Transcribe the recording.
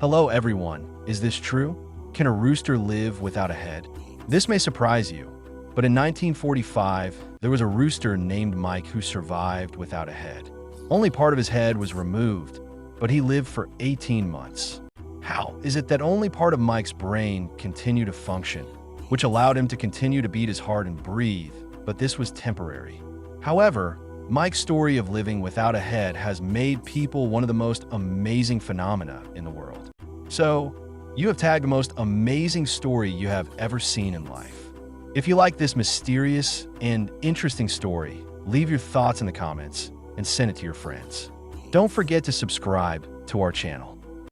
Hello everyone, is this true? Can a rooster live without a head? This may surprise you, but in 1945, there was a rooster named Mike who survived without a head. Only part of his head was removed, but he lived for 18 months. How is it that only part of Mike's brain continued to function, which allowed him to continue to beat his heart and breathe, but this was temporary? However, Mike's story of living without a head has made people one of the most amazing phenomena in the world. So, you have tagged the most amazing story you have ever seen in life. If you like this mysterious and interesting story, leave your thoughts in the comments and send it to your friends. Don't forget to subscribe to our channel.